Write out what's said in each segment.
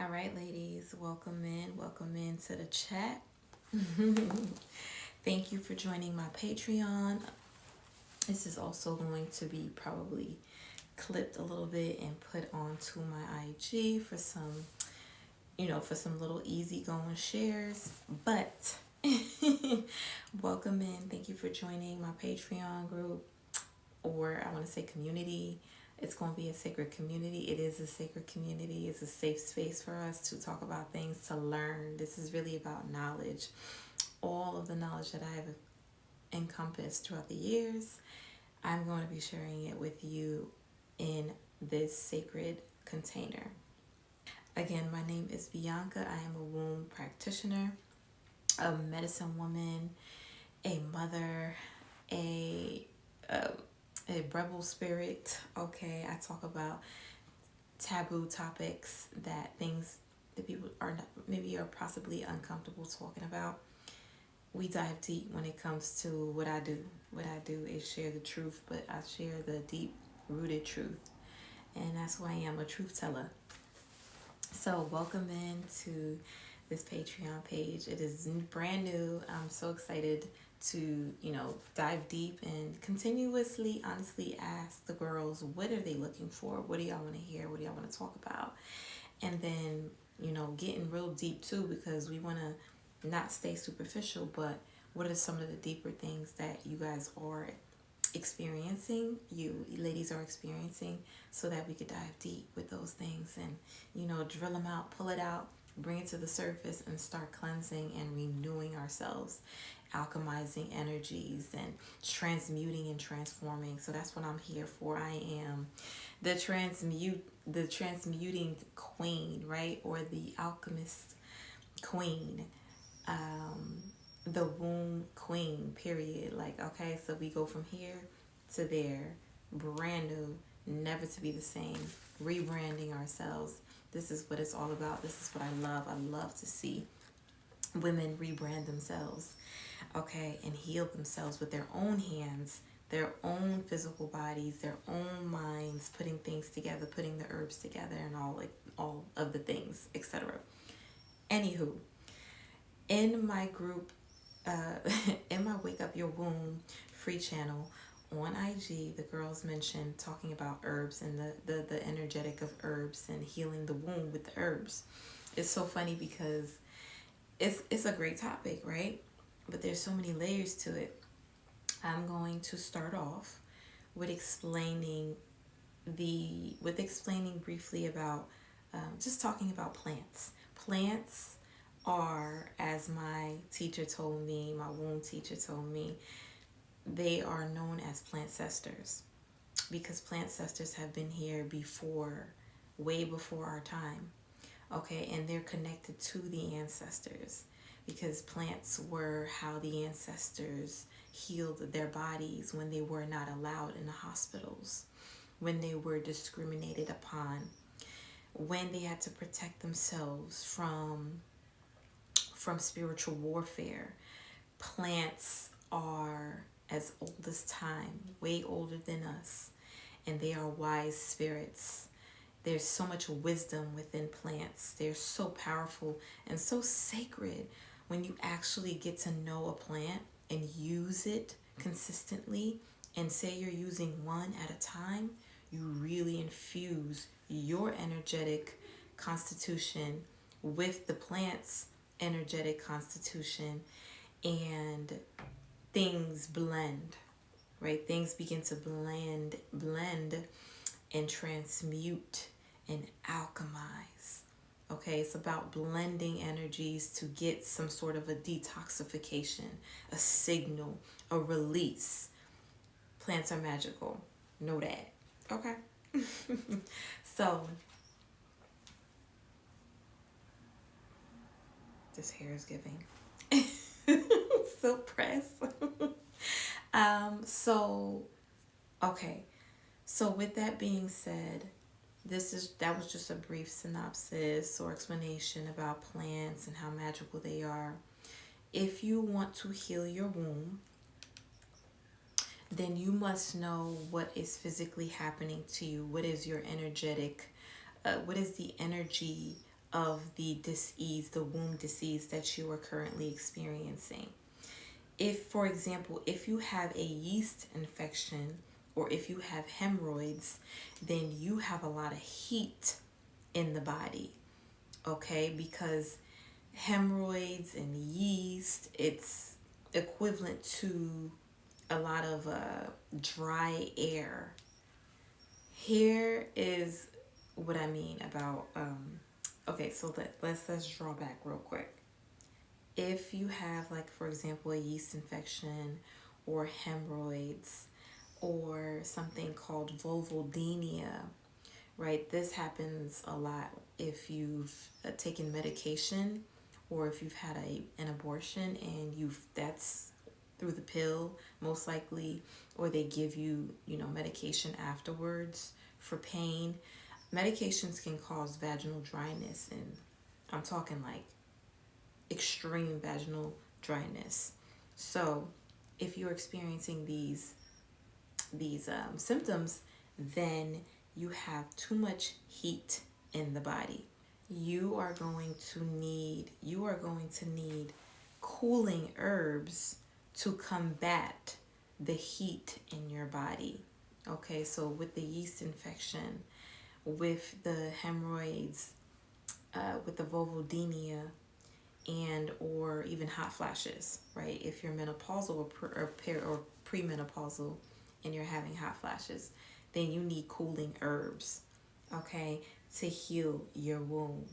All right, ladies, welcome in. Welcome into the chat. Thank you for joining my Patreon. This is also going to be probably clipped a little bit and put onto my IG for some, for some little easygoing shares. But welcome in. Thank you for joining my Patreon group, or I want to say community. It's going to be a sacred community. It is a sacred community. It's a safe space for us to talk about things, to learn. This is really about knowledge. All of the knowledge that I have encompassed throughout the years, I'm going to be sharing it with you in this sacred container. Again, my name is Bianca. I am a womb practitioner, a medicine woman, a mother, a a, a rebel spirit. Okay, I talk about taboo topics, that things that people are not, maybe are possibly uncomfortable talking about. We dive deep when it comes to what I do. What I do is share the truth, but I share the deep rooted truth, and that's who I am, a truth teller. So welcome in to this Patreon page. It is brand new. I'm so excited to, dive deep and continuously, honestly ask the girls, what are they looking for? What do y'all want to hear? What do y'all want to talk about? And then, getting real deep too, because we want to not stay superficial, but what are some of the deeper things that you guys are experiencing, you ladies are experiencing, so that we could dive deep with those things and drill them out, pull it out, bring it to the surface, and start cleansing and renewing ourselves, alchemizing energies and transmuting and transforming. So that's what I'm here for. I am the transmuting queen, right? Or the alchemist queen, the womb queen, period. Like, okay, so we go from here to there, brand new, never to be the same, rebranding ourselves. This is what it's all about. This is what I love. I love to see women rebrand themselves, okay, and heal themselves with their own hands, their own physical bodies, their own minds, putting things together, putting the herbs together, and all of the things, etc. Anywho, in my group, in my Wake Up Your Womb free channel on IG, the girls mentioned talking about herbs and the energetic of herbs and healing the womb with the herbs. It's so funny because it's a great topic, right? But there's so many layers to it. I'm going to start off with explaining briefly about just talking about plants. Plants are, as my teacher told me, my womb teacher told me, they are known as plant cesters, because plant cesters have been here before, way before our time. Okay, and they're connected to the ancestors, because plants were how the ancestors healed their bodies when they were not allowed in the hospitals, when they were discriminated upon, when they had to protect themselves from spiritual warfare. Plants are as old as time, way older than us, and they are wise spirits. There's so much wisdom within plants. They're so powerful and so sacred. When you actually get to know a plant and use it consistently, and say you're using one at a time, you really infuse your energetic constitution with the plant's energetic constitution, and things blend, right? Things begin to blend and transmute and alchemize. Okay, it's about blending energies to get some sort of a detoxification, a signal, a release. Plants are magical. Know that. Okay. So, this hair is giving. So pressed. So, okay. So with that being said, that was just a brief synopsis or explanation about plants and how magical they are. If you want to heal your womb, then you must know what is physically happening to you. What is your energetic, what is the energy of the disease, the womb disease that you are currently experiencing. If, for example, if you have a yeast infection or if you have hemorrhoids, then you have a lot of heat in the body, okay? Because hemorrhoids and yeast, it's equivalent to a lot of dry air. Here is what I mean about, okay, so let's draw back real quick. If you have, like, for example, a yeast infection or hemorrhoids or something called vulvodynia, right? This happens a lot if you've taken medication or if you've had an abortion and that's through the pill most likely, or they give you, medication afterwards for pain. Medications can cause vaginal dryness, and I'm talking like extreme vaginal dryness. So if you're experiencing these symptoms, then you have too much heat in the body. You are going to need cooling herbs to combat the heat in your body. Okay, so with the yeast infection, with the hemorrhoids, with the vulvodynia, and or even hot flashes, right? If you're menopausal or premenopausal and you're having hot flashes, then you need cooling herbs, okay, to heal your womb.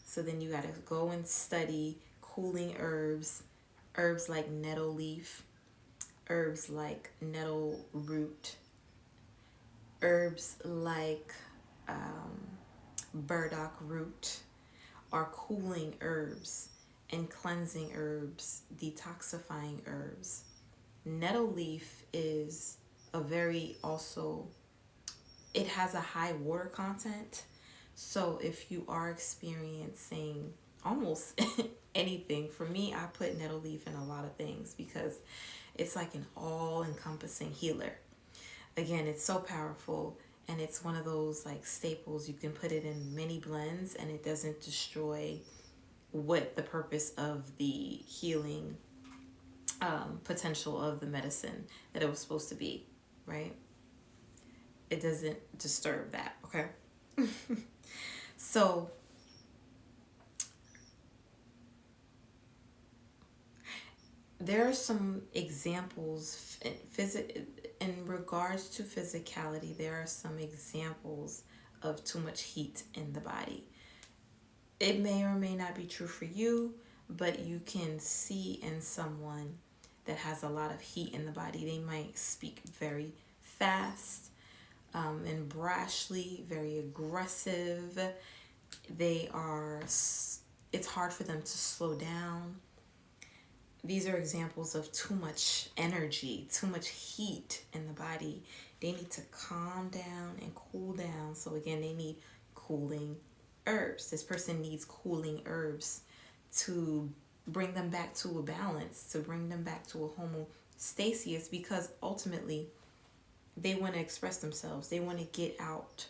So then you got to go and study cooling herbs, herbs like nettle leaf, herbs like nettle root, herbs like burdock root are cooling herbs and cleansing herbs, detoxifying herbs. Nettle leaf is a very also, it has a high water content. So if you are experiencing almost anything, for me, I put nettle leaf in a lot of things because it's like an all-encompassing healer. Again, it's so powerful, and it's one of those like staples. You can put it in many blends and it doesn't destroy what the purpose of the healing potential of the medicine that it was supposed to be, right? It doesn't disturb that, okay? So there are some examples in regards to physicality. There are some examples of too much heat in the body. It may or may not be true for you, but you can see in someone that has a lot of heat in the body. They might speak very fast and brashly, very aggressive. It's hard for them to slow down. These are examples of too much energy, too much heat in the body. They need to calm down and cool down. So again, they need cooling herbs. This person needs cooling herbs to bring them back to a balance, to bring them back to a homeostasis, because ultimately they want to express themselves. They want to get out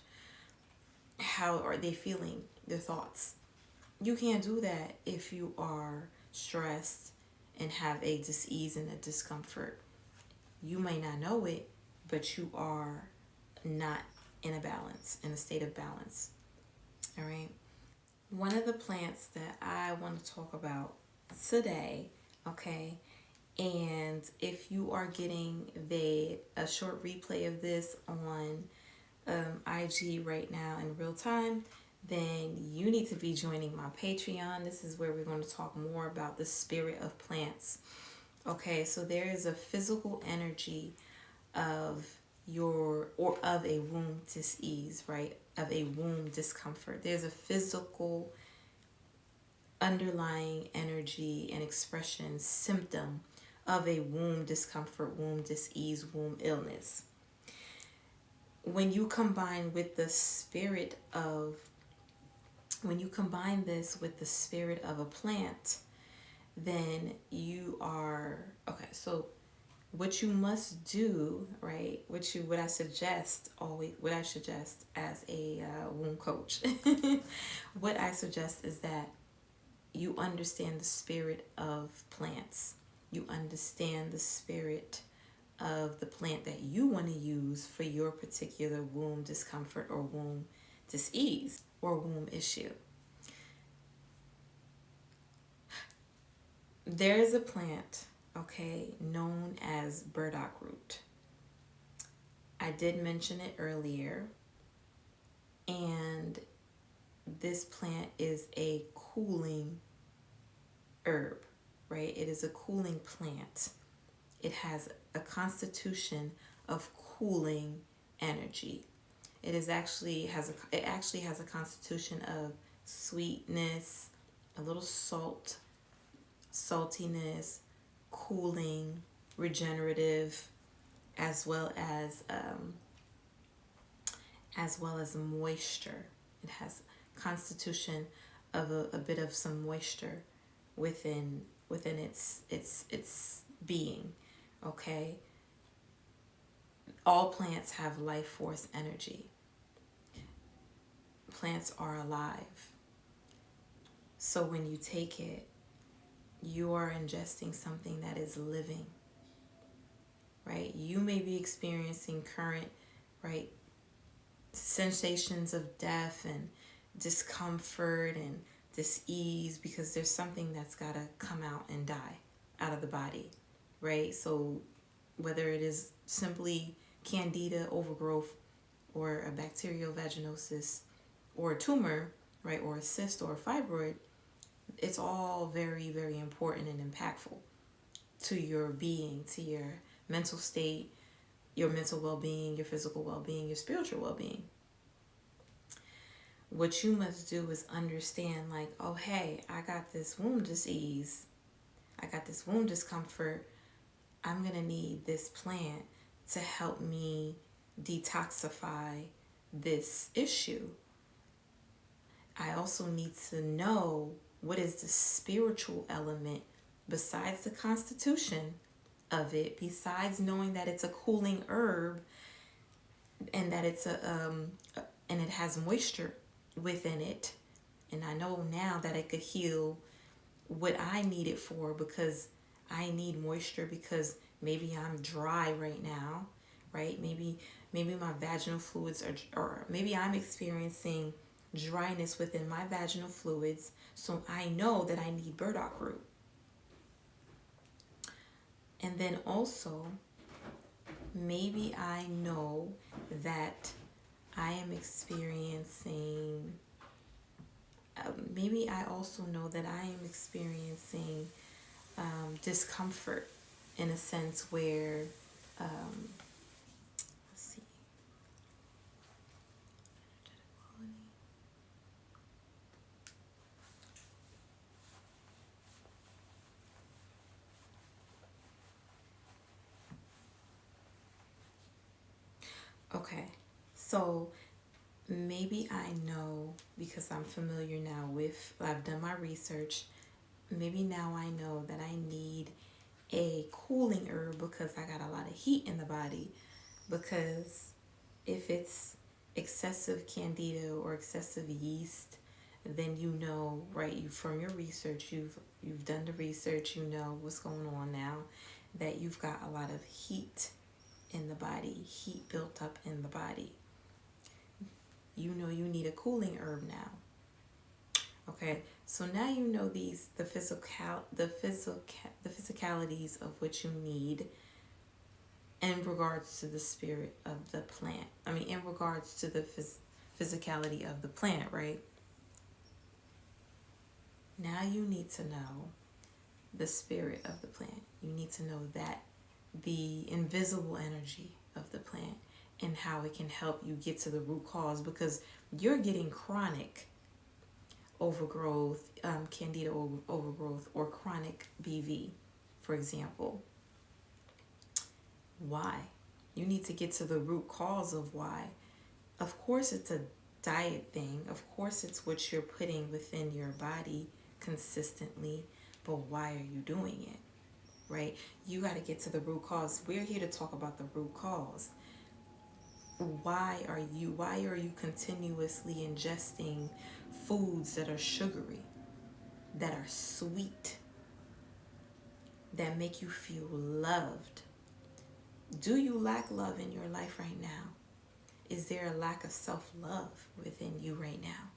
how are they feeling, their thoughts. You can't do that if you are stressed and have a dis-ease and a discomfort. You may not know it, but you are not in a state of balance. All right. One of the plants that I want to talk about today, okay, and if you are getting a short replay of this on IG right now in real time, then you need to be joining my Patreon. This is where we're going to talk more about the spirit of plants. Okay, so there is a physical energy of of a womb dis-ease, right? Of a womb discomfort. There's a physical underlying energy and expression symptom of a womb discomfort, womb dis-ease, womb illness. When you combine this with the spirit of a plant, then you are okay. So What you must do, right? What I suggest always, what I suggest as a womb coach, what I suggest is that you understand the spirit of plants. You understand the spirit of the plant that you want to use for your particular womb discomfort or womb dis-ease or womb issue. There is a plant, okay, known as burdock root. I did mention it earlier, and this plant is a cooling herb, right? It is a cooling plant. It has a constitution of cooling energy. It actually has a constitution of sweetness, a little saltiness, cooling, regenerative, as well as moisture. It has constitution of a bit of some moisture within its being. Okay, all plants have life force energy. Plants are alive. So when you take it, you are ingesting something that is living, right? You may be experiencing current, right, sensations of death and discomfort and dis-ease because there's something that's got to come out and die out of the body, right? So whether it is simply candida overgrowth or a bacterial vaginosis or a tumor, right, or a cyst or a fibroid, it's all very, very important and impactful to your being, to your mental state, your mental well-being, your physical well-being, your spiritual well-being. What you must do is understand, like, oh, hey, I got this womb disease. I got this womb discomfort. I'm going to need this plant to help me detoxify this issue. I also need to know what is the spiritual element besides the constitution of it, besides knowing that it's a cooling herb and that and it has moisture within it. And I know now that it could heal what I need it for, because I need moisture because maybe I'm dry right now, right? Maybe my vaginal fluids or maybe I'm experiencing dryness within my vaginal fluids, so I know that I need burdock root. And then also, maybe I know that I am experiencing, maybe I also know that I am experiencing discomfort in a sense where, let's see, okay, so maybe I know because I'm familiar now with, I've done my research. Maybe now I know that I need a cooling herb because I got a lot of heat in the body. Because if it's excessive candida or excessive yeast, then you know, right? You from your research, you've done the research. You know what's going on now, that you've got a lot of heat in the body, heat built up in the body. You know you need a cooling herb now. Okay, so now you know the physicalities of what you need in regards to the spirit of the plant. I mean, in regards to the physicality of the plant, right? Now you need to know the spirit of the plant. You need to know that the invisible energy of the plant and how it can help you get to the root cause, because you're getting chronic overgrowth, candida overgrowth, or chronic BV, for example. Why? You need to get to the root cause of why. Of course, it's a diet thing. Of course, it's what you're putting within your body consistently. But why are you doing it? right? You got to get to the root cause. We're here to talk about the root cause. Why are you continuously ingesting foods that are sugary, that are sweet, that make you feel loved? Do you lack love in your life right now? Is there a lack of self-love within you right now?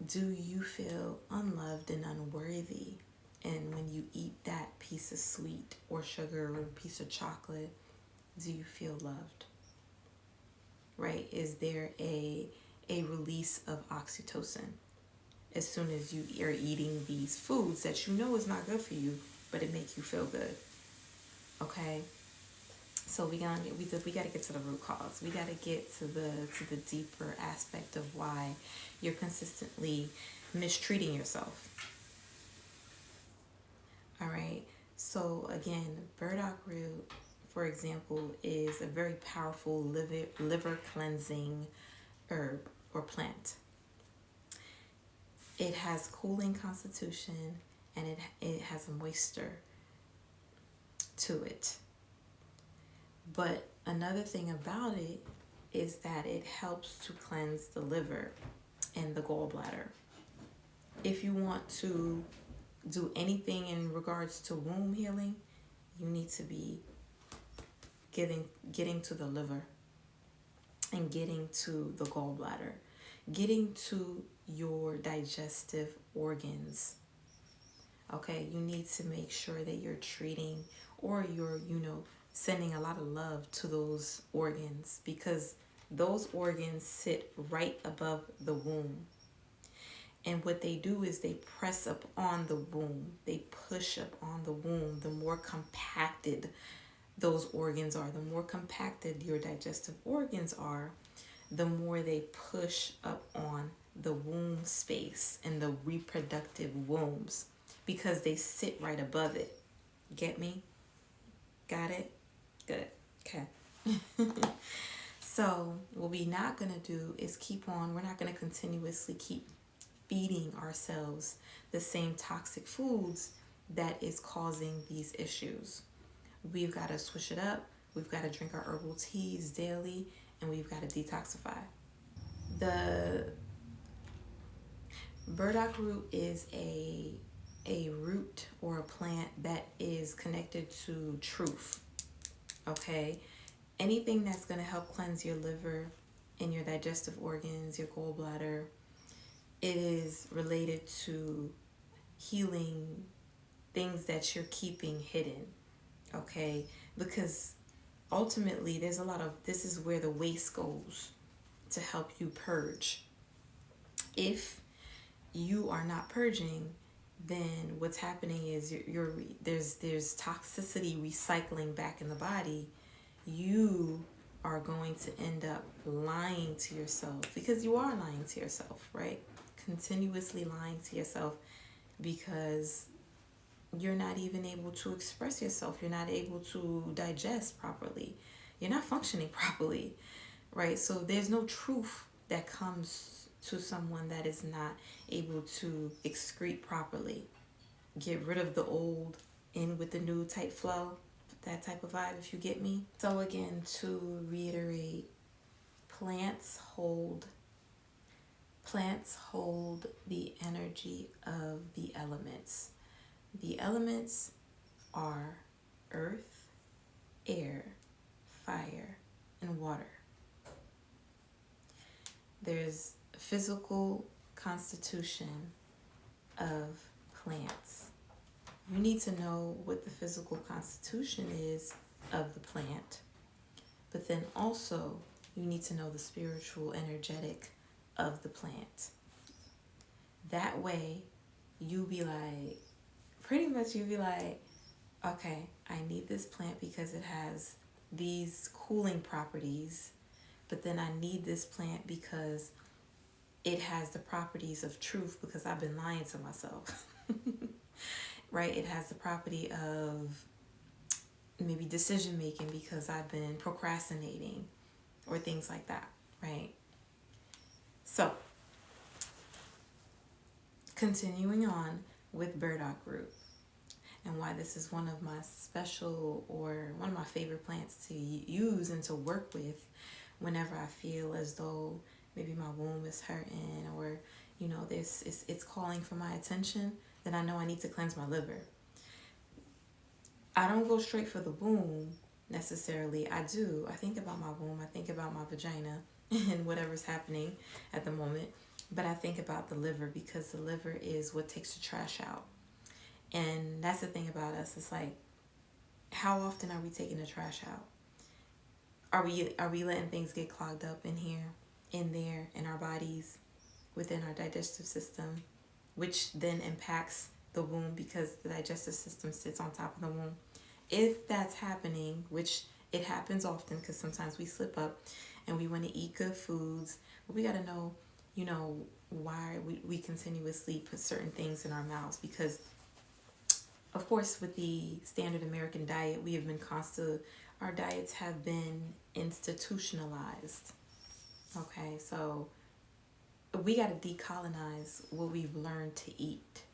Do you feel unloved and unworthy? And when you eat that piece of sweet or sugar or a piece of chocolate, do you feel loved? Right? Is there a release of oxytocin as soon as you are eating these foods that you know is not good for you, but it makes you feel good? Okay? So we got to get to the root cause. We got to get to the deeper aspect of why you're consistently mistreating yourself. All right. So again, burdock root, for example, is a very powerful liver cleansing herb or plant. It has cooling constitution, and it has a moisture to it. But another thing about it is that it helps to cleanse the liver and the gallbladder. If you want to do anything in regards to womb healing, you need to be getting to the liver and getting to the gallbladder, getting to your digestive organs. Okay, you need to make sure that you're treating, or you're, sending a lot of love to those organs, because those organs sit right above the womb. And what they do is they press up on the womb. They push up on the womb. The more compacted those organs are, the more compacted your digestive organs are, the more they push up on the womb space and the reproductive wombs, because they sit right above it. Get me? Got it? Good. Okay. So what we're not going to do is we're not going to continuously keep feeding ourselves the same toxic foods that is causing these issues. We've got to switch it up. We've got to drink our herbal teas daily, and we've got to detoxify. The burdock root is a root or a plant that is connected to truth. Okay? Anything that's going to help cleanse your liver and your digestive organs, your gallbladder, it is related to healing things that you're keeping hidden. Okay? Because ultimately, this is where the waste goes to help you purge. If you are not purging, then what's happening is there's toxicity recycling back in the body. You are going to end up lying to yourself, because you are lying to yourself, right? Continuously lying to yourself, because you're not even able to express yourself. You're not able to digest properly. You're not functioning properly, right? So there's no truth that comes to someone that is not able to excrete properly. Get rid of the old, in with the new type flow, that type of vibe, if you get me. So again, to reiterate, plants hold the energy of the elements. The elements are earth, air, fire, and water. There's a physical constitution of plants. You need to know what the physical constitution is of the plant, but then also you need to know the spiritual, energetic of the plant. That way, you'll be like, okay, I need this plant because it has these cooling properties, but then I need this plant because it has the properties of truth, because I've been lying to myself. Right? It has the property of maybe decision making because I've been procrastinating, or things like that, right? So, continuing on with burdock root. and why this is one of my special or one of my favorite plants to use and to work with whenever I feel as though maybe my womb is hurting, or this it's calling for my attention, then I know I need to cleanse my liver. I don't go straight for the womb necessarily. I think about my womb, I think about my vagina and whatever's happening at the moment, but I think about the liver because the liver is what takes the trash out. And that's the thing about us. It's like, how often are we taking the trash out? Are we letting things get clogged up in here, in there, in our bodies, within our digestive system, which then impacts the womb because the digestive system sits on top of the womb? If that's happening, which it happens often because sometimes we slip up and we want to eat good foods, but we got to know, why we continuously put certain things in our mouths. Because of course, with the standard American diet, we have been our diets have been institutionalized. Okay, so we got to decolonize what we've learned to eat,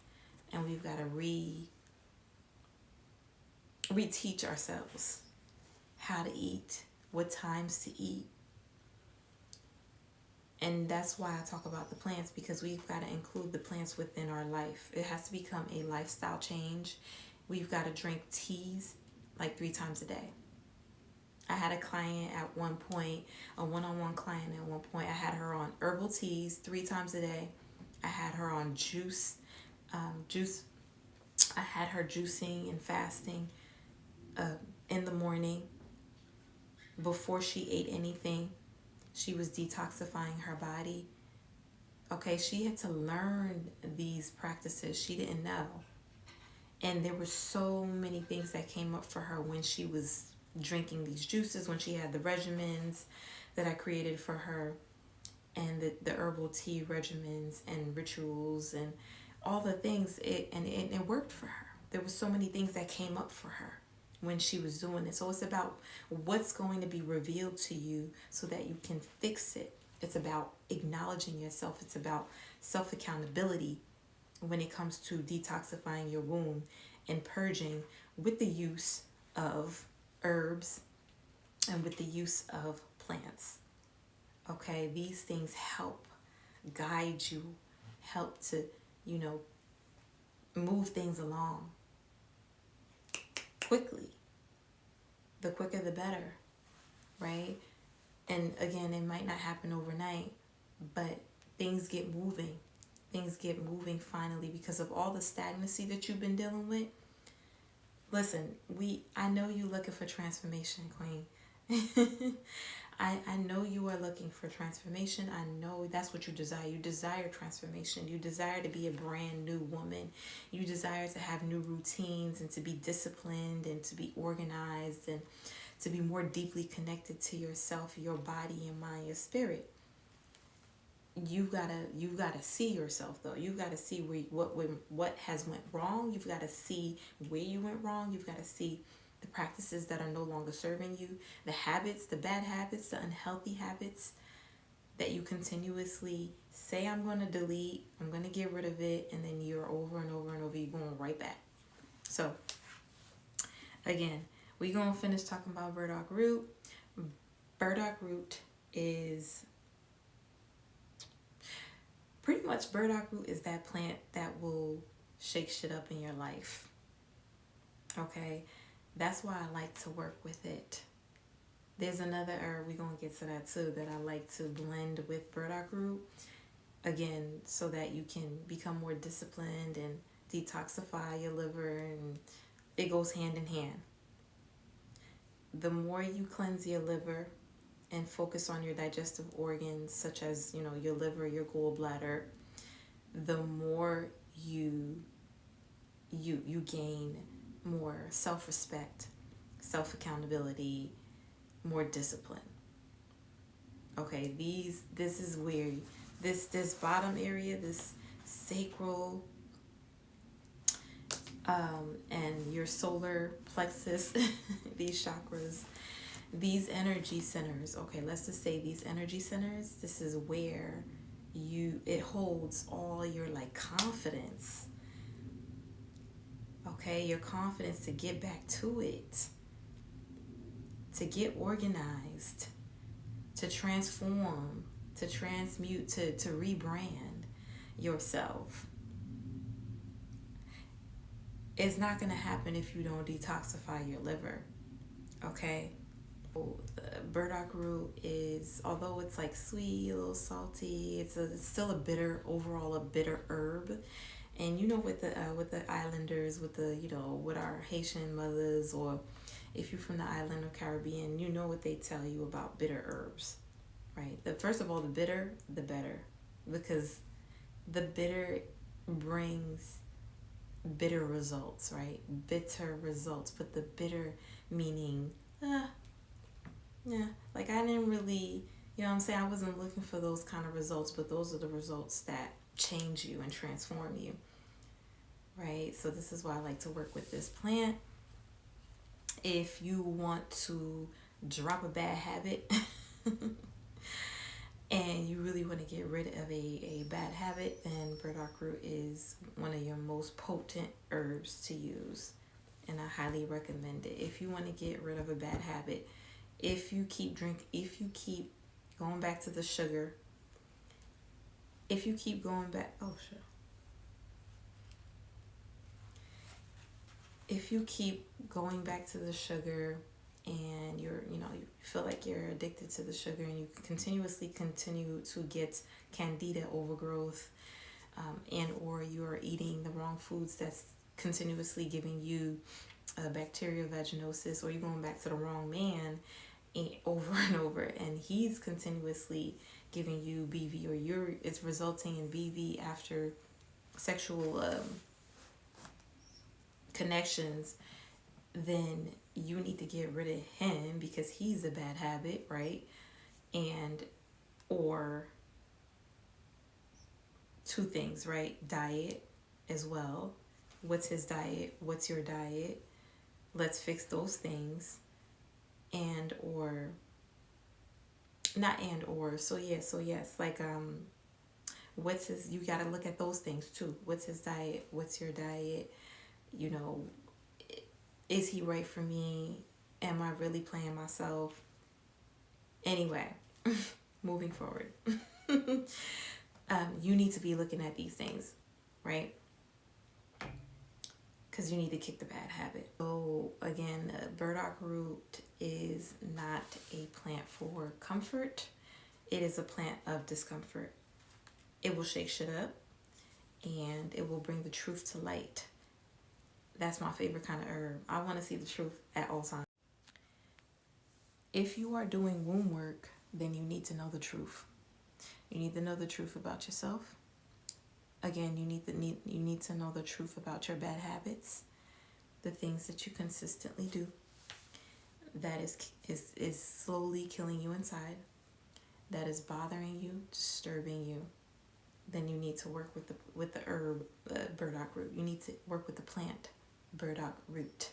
and we've got to reteach ourselves how to eat, what times to eat. And that's why I talk about the plants, because we've got to include the plants within our life. It has to become a lifestyle change. We've got to drink teas like 3 times a day. I had a client at one point, a one-on-one client at one point. I had her on herbal teas 3 times a day. I had her on juice. I had her juicing and fasting in the morning before she ate anything. She was detoxifying her body. Okay, she had to learn these practices. She didn't know. And there were so many things that came up for her when she was drinking these juices, when she had the regimens that I created for her, and the herbal tea regimens and rituals and all the things. It worked for her. There were so many things that came up for her when she was doing it. So it's about what's going to be revealed to you so that you can fix it. It's about acknowledging yourself. It's about self-accountability when it comes to detoxifying your womb and purging with the use of herbs and with the use of plants. Okay, these things help guide you, help to, move things along quickly. The quicker the better, right? And again, it might not happen overnight, but things get moving. Things get moving finally because of all the stagnancy that you've been dealing with. Listen, I know you're looking for transformation, Queen. I know you are looking for transformation. I know that's what you desire. You desire transformation. You desire to be a brand new woman. You desire to have new routines and to be disciplined and to be organized and to be more deeply connected to yourself, your body, your mind, your spirit. You've gotta see yourself though. You've got to see what has went wrong. You've got to see where you went wrong. You've got to see the practices that are no longer serving you, the habits, the bad habits, the unhealthy habits that you continuously say, I'm going to delete, I'm going to get rid of it, and then you're over and over and over, you're going right back. So, again, we're going to finish talking about burdock root. Burdock root is pretty much, burdock root is that plant that will shake shit up in your life. Okay? That's why I like to work with it. There's another herb, we're going to get to that too, that I like to blend with burdock root. Again, so that you can become more disciplined and detoxify your liver, and it goes hand in hand. The more you cleanse your liver and focus on your digestive organs, such as, your liver, your gallbladder, the more you gain more self-respect, self-accountability, more discipline. Okay, this is where this bottom area, this sacral and your solar plexus, these chakras, these energy centers. Okay, let's just say these energy centers, this is where it holds all your confidence. Okay, your confidence to get back to it, to get organized, to transform, to transmute, to rebrand yourself. It's not going to happen if you don't detoxify your liver. Okay? Burdock root is, although it's like sweet, a little salty, it's still a bitter, overall a bitter herb. And you know, with the islanders, with the, you know, with our Haitian mothers, or if you're from the island or Caribbean, you know what they tell you about bitter herbs, right? First of all, the bitter, the better, because the bitter brings bitter results, right? Bitter results, but the bitter meaning, yeah, like I didn't really, you know what I'm saying? I wasn't looking for those kind of results, but those are the results that change you and transform you, right? So this is why I like to work with this plant. If you want to drop a bad habit and you really want to get rid of a bad habit, then burdock root is one of your most potent herbs to use. And I highly recommend it. If you want to get rid of a bad habit, if you keep going back to the sugar, if you keep going back, if you keep going back to the sugar, and you feel like you're addicted to the sugar, and you continuously continue to get candida overgrowth, and or you're eating the wrong foods that's continuously giving you bacterial vaginosis, or you're going back to the wrong man over and over, and he's continuously giving you BV, or it's resulting in BV after sexual connections, then you need to get rid of him because he's a bad habit, right? And or two things, right? Diet as well. What's his diet? What's your diet? Let's fix those things. And or not and or so yes, like what's his, you got to look at those things too. What's his diet? What's your diet? You know, is he right for me? Am I really playing myself? Anyway, moving forward. You need to be looking at these things, right? Because you need to kick the bad habit. So again, burdock root is not a plant for comfort. It is a plant of discomfort. It will shake shit up, and it will bring the truth to light. That's my favorite kind of herb. I want to see the truth at all times. If you are doing womb work, then you need to know the truth. You need to know the truth about yourself. Again, you need to know the truth about your bad habits, the things that you consistently do that is slowly killing you inside, that is bothering you, disturbing you. Then you need to work with the herb, burdock root. You need to work with the plant, burdock root.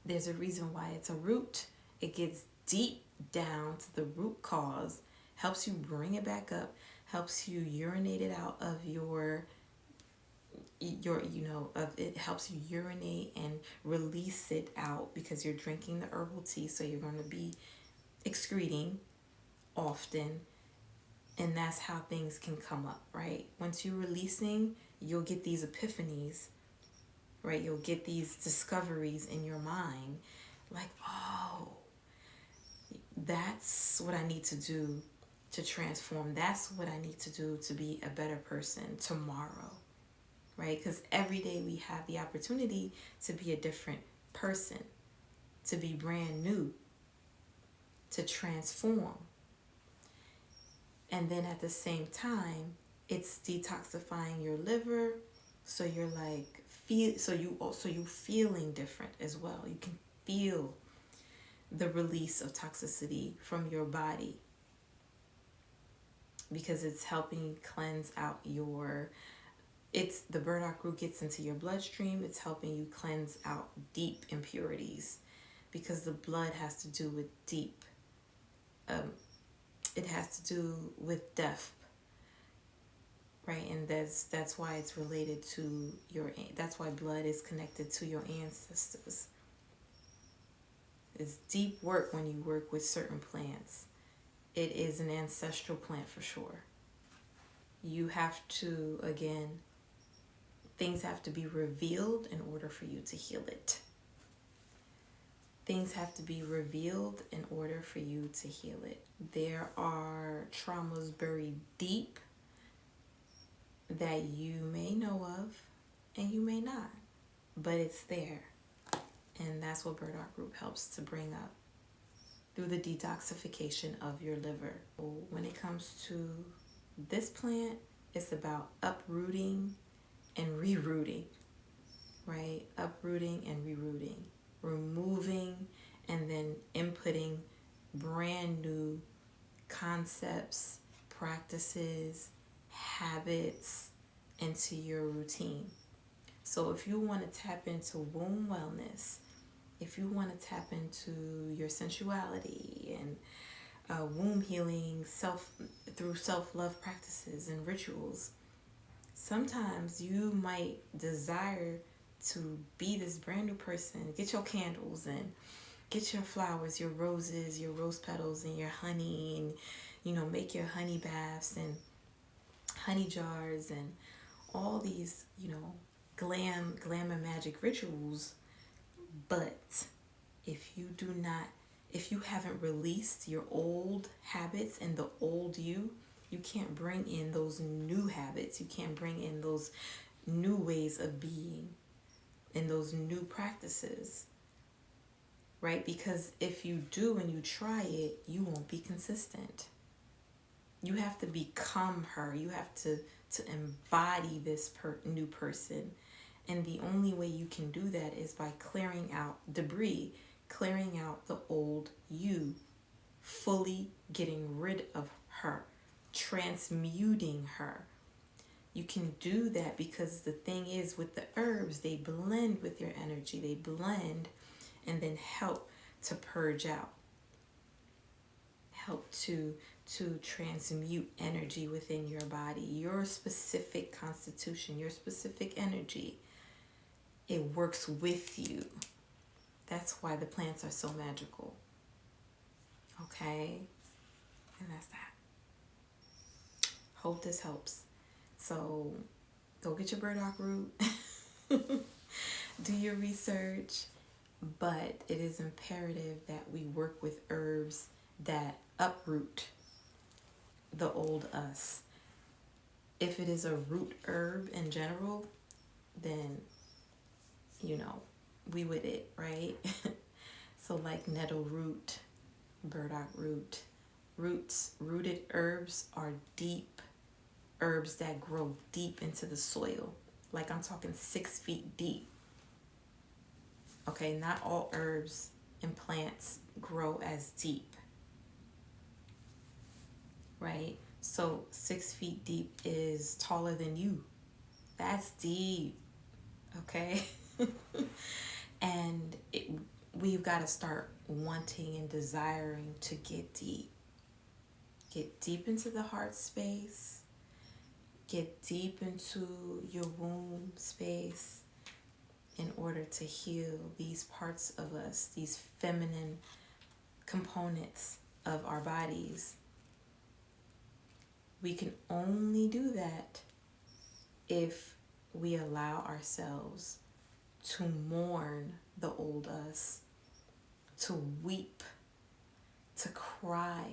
There's a reason why it's a root. It gets deep down to the root cause, helps you bring it back up, helps you urinate it out of it helps you urinate and release it out because you're drinking the herbal tea, so you're going to be excreting often, and that's how things can come up, right? Once you're releasing, you'll get these epiphanies, right? You'll get these discoveries in your mind, like, oh, that's what I need to do to transform. That's what I need to do to be a better person tomorrow, right? Because every day we have the opportunity to be a different person, to be brand new, to transform. And then at the same time, it's detoxifying your liver, so you're like you feeling different as well. You can feel the release of toxicity from your body because it's helping cleanse out the burdock root gets into your bloodstream. It's helping you cleanse out deep impurities because the blood has to do with deep, it has to do with depth. right? And that's why it's related to that's why blood is connected to your ancestors. It's deep work when you work with certain plants. It is an ancestral plant for sure. You have to, again, things have to be revealed in order for you to heal it. Things have to be revealed in order for you to heal it. There are traumas buried deep that you may know of and you may not, but it's there. And that's what Burdock Group helps to bring up through the detoxification of your liver. When it comes to this plant, it's about uprooting and rerooting, right? Uprooting and rerooting, removing and then inputting brand new concepts, practices, habits into your routine. So if you want to tap into womb wellness, if you want to tap into your sensuality and womb healing through self-love practices and rituals, sometimes you might desire to be this brand new person. Get your candles and get your flowers, your roses, your rose petals, and your honey, and make your honey baths and honey jars and all these glam and magic rituals. But if you haven't released your old habits and the old you can't bring in those new habits. You can't bring in those new ways of being and those new practices, right? Because if you do and you try it, you won't be consistent. You have to become her. You have to embody this new person. And the only way you can do that is by clearing out debris, clearing out the old you, fully getting rid of her, transmuting her. You can do that because the thing is, with the herbs, they blend with your energy. They blend and then help to purge out, help to transmute energy within your body, your specific constitution, your specific energy. It works with you. That's why the plants are so magical. Okay? And that's that. Hope this helps. So go get your burdock root. Do your research. But it is imperative that we work with herbs that uproot the old us. If it is a root herb in general, then we with it, right? So like nettle root, burdock root. Rooted herbs are deep herbs that grow deep into the soil. Like I'm talking 6 feet deep. Okay, not all herbs and plants grow as deep, right? So 6 feet deep is taller than you. That's deep, okay? And we've got to start wanting and desiring to get deep. Get deep into the heart space. Get deep into your womb space in order to heal these parts of us, these feminine components of our bodies. We can only do that if we allow ourselves to mourn the old us, to weep, to cry.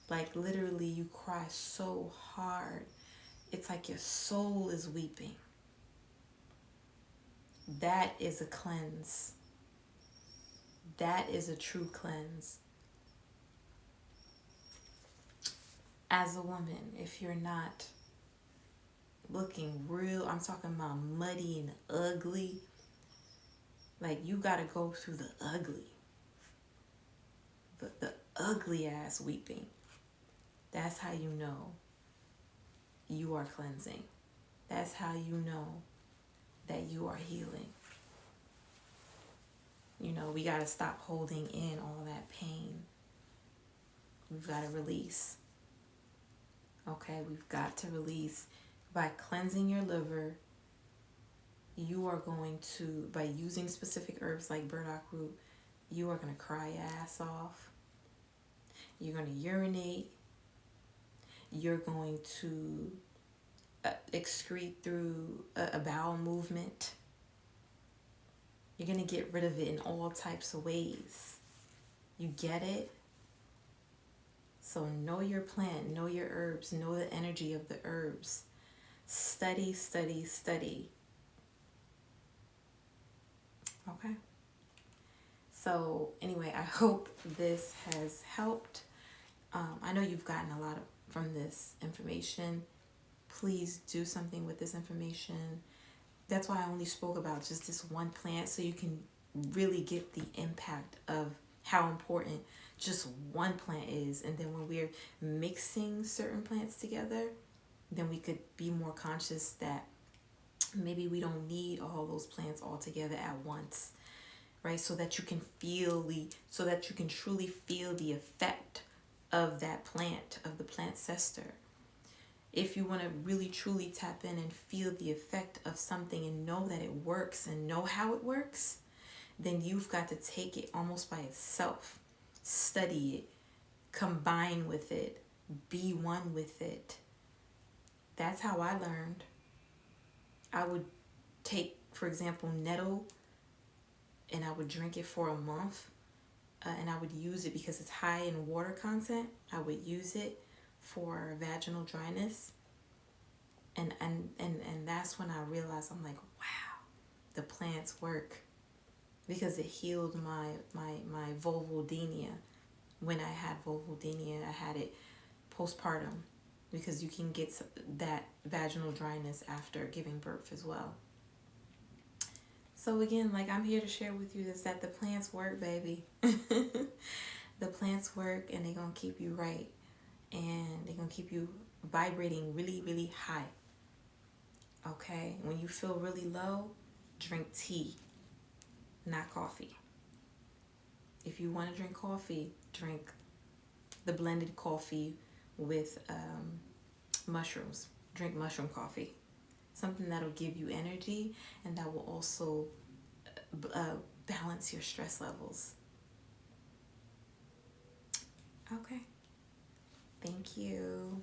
Like literally you cry so hard. It's like your soul is weeping. That is a cleanse. That is a true cleanse. As a woman, if you're not looking real, I'm talking about muddy and ugly, like you gotta go through the ugly. The ugly ass weeping. That's how you know you are cleansing. That's how you know that you are healing. We got to stop holding in all that pain. We've got to release. Okay, we've got to release by cleansing your liver. You are going to, by using specific herbs like burdock root, you are going to cry your ass off. You're going to urinate. You're going to excrete through a bowel movement. You're going to get rid of it in all types of ways. You get it? So know your plant, know your herbs, know the energy of the herbs. Study, study, study. Okay? So anyway, I hope this has helped. I know you've gotten a lot from this information. Please do something with this information. That's why I only spoke about just this one plant, so you can really get the impact of how important just one plant is. And then when we're mixing certain plants together, then we could be more conscious that maybe we don't need all those plants all together at once, right? So that you can so that you can truly feel the effect of that plant, of the plant cester. If you want to really truly tap in and feel the effect of something and know that it works and know how it works, then you've got to take it almost by itself. Study it, combine with it, be one with it. That's how I learned. I would take, for example, nettle, and I would drink it for a month, and I would use it because it's high in water content. I would use it for vaginal dryness, and that's when I realized, I'm like, wow, the plants work, because it healed my vulvodynia. When I had vulvodynia, I had it postpartum, because you can get that vaginal dryness after giving birth as well. So again, like, I'm here to share with you is that the plants work, baby. The plants work, and they're going to keep you right. And they're going to keep you vibrating really, really high. Okay? When you feel really low, drink tea, not coffee. If you want to drink coffee, drink the blended coffee with mushrooms. Drink mushroom coffee. Something that'll give you energy, and that will also balance your stress levels. Okay. Thank you.